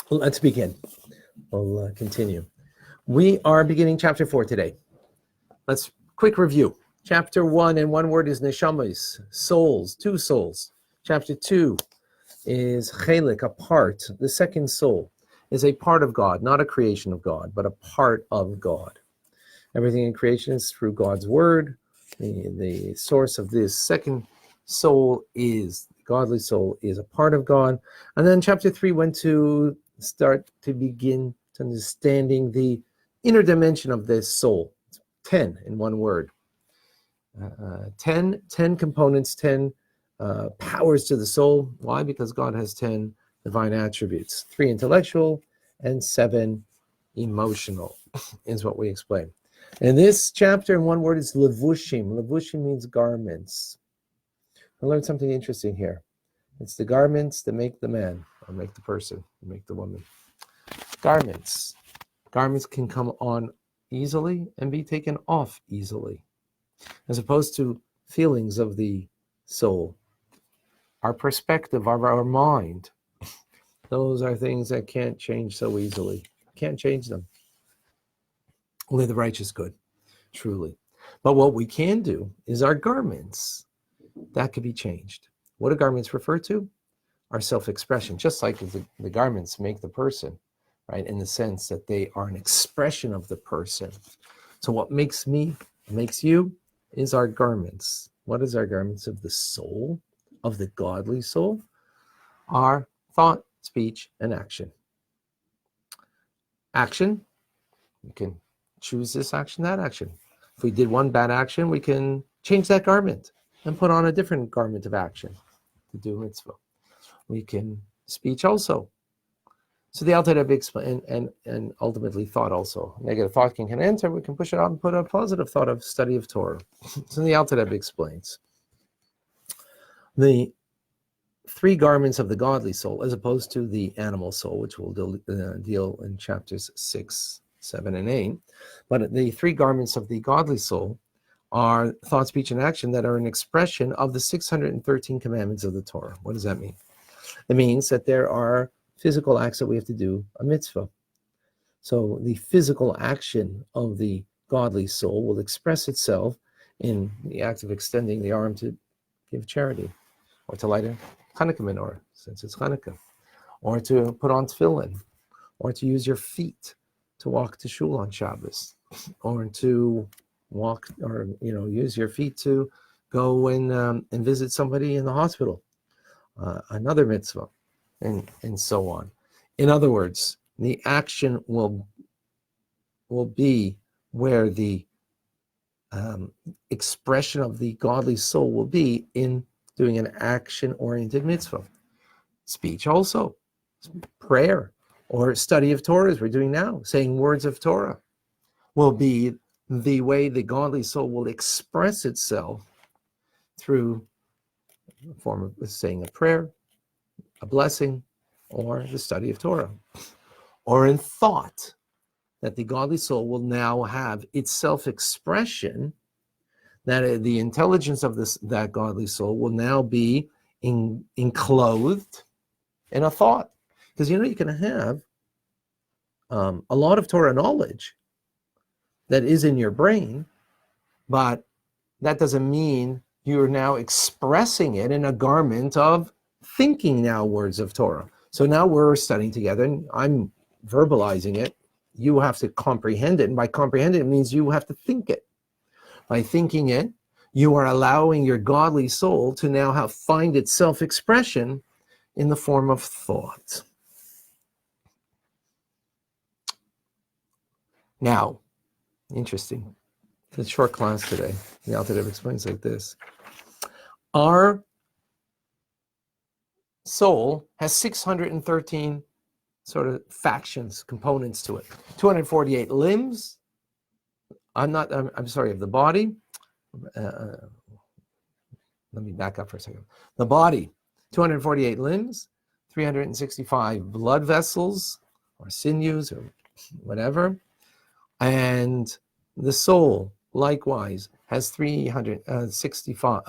Let's begin. We'll continue. We are beginning chapter 4 today. Let's quick review. Chapter 1 in one word is neshamas, souls, two souls. Chapter 2 is chelik, a part. The second soul is a part of God, not a creation of God, but a part of God. Everything in creation is through God's word. The source of this second soul is, godly soul is a part of God. And then chapter 3 went to start to begin to understanding the inner dimension of this soul. 10 in one word. 10 components, 10 powers to the soul. Why? Because God has 10 divine attributes. 3 intellectual and 7 emotional is what we explain. And this chapter in one word is levushim. Levushim means garments. I learned something interesting here. It's the garments that make the man, or make the person, or make the woman. Garments. Garments can come on easily and be taken off easily, as opposed to feelings of the soul. Our perspective of our mind, those are things that can't change so easily. Can't change them. Only the righteous could, truly. But what we can do is our garments. That could be changed. What do garments refer to? Our self-expression, just like the garments make the person, right? In the sense that they are an expression of the person. So what makes me, makes you, is our garments. What is our garments of the soul, of the godly soul? Our thought, speech, and action. Action, we can choose this action, that action. If we did one bad action, we can change that garment and put on a different garment of action to do mitzvah. We can speech also. So the Alter Rebbe explain, and ultimately thought also. Negative thought can enter, we can push it out and put a positive thought of study of Torah. So the Alter Rebbe explains the 3 garments of the godly soul as opposed to the animal soul, which we'll deal in chapters 6, 7, and 8. But the 3 garments of the godly soul are thought, speech, and action that are an expression of the 613 commandments of the Torah. What does that mean? It means that there are physical acts that we have to do, a mitzvah. So the physical action of the godly soul will express itself in the act of extending the arm to give charity, or to light a Hanukkah menorah, since it's Hanukkah, or to put on tefillin, or to use your feet to walk to shul on Shabbos, or to walk, or use your feet to go and visit somebody in the hospital, another mitzvah, and so on. In other words, the action will be where the expression of the godly soul will be in doing an action-oriented mitzvah. Speech also, prayer, or study of Torah, as we're doing now, saying words of Torah, will be the way the godly soul will express itself through a form of saying a prayer, a blessing, or the study of Torah. Or in thought, that the godly soul will now have its self-expression, that the intelligence of that godly soul will now be enclosed in a thought. Because you can have a lot of Torah knowledge that is in your brain, but that doesn't mean you're now expressing it in a garment of thinking now words of Torah. So now we're studying together and I'm verbalizing it. You have to comprehend it. And by comprehend it, it means you have to think it. By thinking it, you are allowing your godly soul to now find its self-expression in the form of thought. Now, interesting. It's a short class today. The Alter Rebbe explains like this. Our soul has 613 sort of factions, components to it. 248 limbs. I'm sorry, of the body. Let me back up for a second. The body, 248 limbs, 365 blood vessels or sinews or whatever. And the soul, likewise, has 365,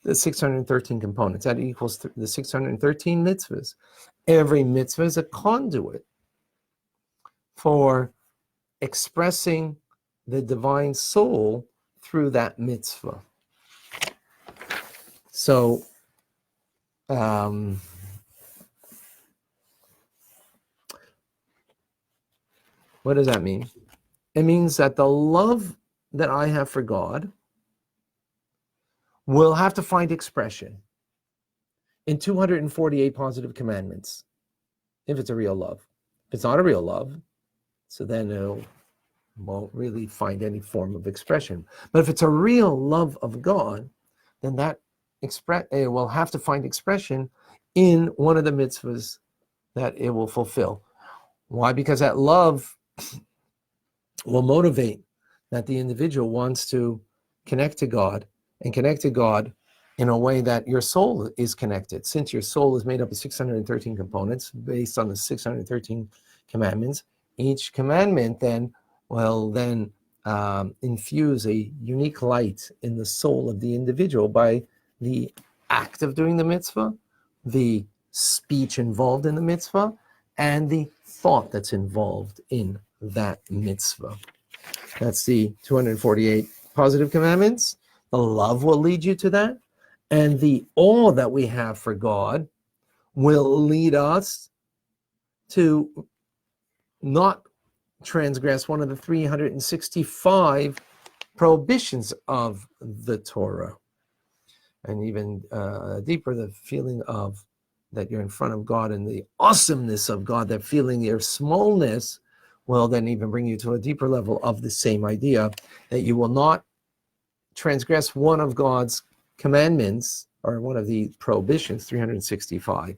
the 613 components. That equals the 613 mitzvahs. Every mitzvah is a conduit for expressing the divine soul through that mitzvah. So, what does that mean? It means that the love that I have for God will have to find expression in 248 positive commandments, if it's a real love. If it's not a real love, so then it won't really find any form of expression. But if it's a real love of God, then that it will have to find expression in one of the mitzvahs that it will fulfill. Why? Because that love will motivate that the individual wants to connect to God, and connect to God in a way that your soul is connected. Since your soul is made up of 613 components based on the 613 commandments, each commandment then will then infuse a unique light in the soul of the individual by the act of doing the mitzvah, the speech involved in the mitzvah, and the thought that's involved in that mitzvah. That's the 248 positive commandments. The love will lead you to that. And the awe that we have for God will lead us to not transgress one of the 365 prohibitions of the Torah. And even deeper, the feeling of that you're in front of God and the awesomeness of God, that feeling your smallness, will then even bring you to a deeper level of the same idea, that you will not transgress one of God's commandments or one of the prohibitions, 365.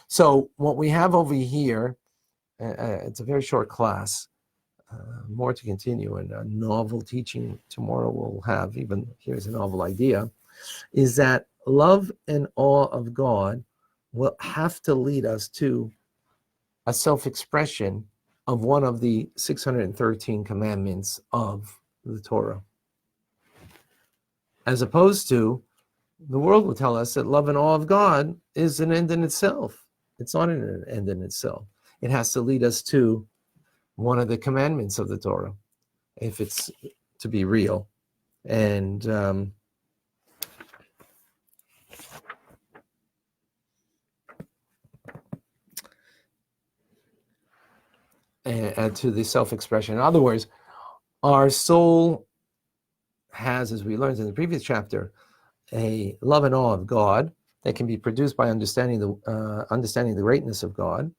So what we have over here, it's a very short class, more to continue, and a novel teaching tomorrow we'll have, even here's a novel idea, is that love and awe of God will have to lead us to a self-expression of one of the 613 commandments of the Torah. As opposed to, the world will tell us that love and awe of God is an end in itself. It's not an end in itself. It has to lead us to one of the commandments of the Torah, if it's to be real. And to the self-expression. In other words, our soul has, as we learned in the previous chapter, a love and awe of God that can be produced by understanding the greatness of God.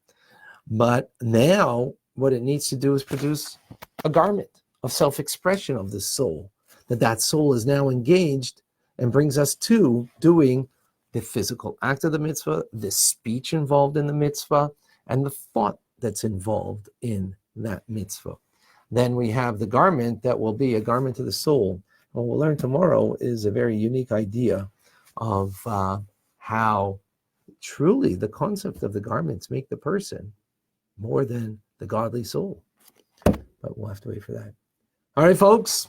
But now what it needs to do is produce a garment of self-expression of the soul, that soul is now engaged and brings us to doing the physical act of the mitzvah, the speech involved in the mitzvah, and the thought that's involved in that mitzvah. Then we have the garment that will be a garment of the soul. What we'll learn tomorrow is a very unique idea of how truly the concept of the garments make the person more than the godly soul. But we'll have to wait for that. All right, folks.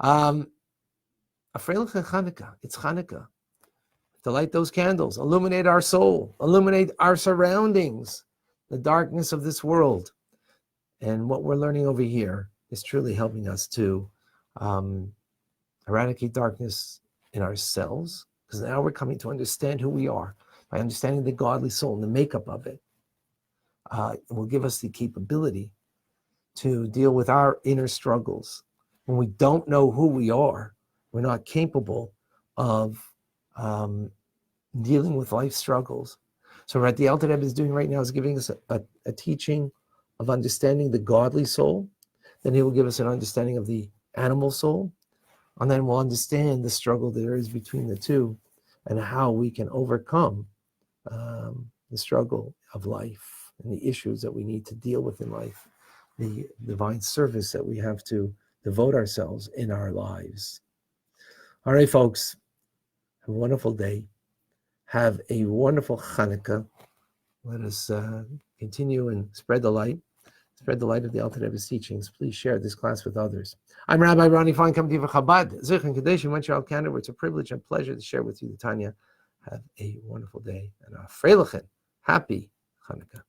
Afreilich Chanukah. It's Chanukah. To light those candles, illuminate our soul, illuminate our surroundings, the darkness of this world. And what we're learning over here is truly helping us to eradicate darkness in ourselves, because now we're coming to understand who we are by understanding the godly soul and the makeup of it. It will give us the capability to deal with our inner struggles. When we don't know who we are, we're not capable of dealing with life struggles. So what the Alter Rebbe is doing right now is giving us a teaching of understanding the godly soul. Then he will give us an understanding of the animal soul. And then we'll understand the struggle there is between the two and how we can overcome the struggle of life and the issues that we need to deal with in life, the divine service that we have to devote ourselves in our lives. All right, folks, have a wonderful day. Have a wonderful Chanukah. Let us continue and spread the light of the Alter Rebbe's teachings. Please share this class with others. I'm Rabbi Ronnie Fine, coming to you from Chabad, Zichron Kadesh in Montreal, Canada, where it's a privilege and pleasure to share with you the Tanya. Have a wonderful day and a freilichen Happy Hanukkah.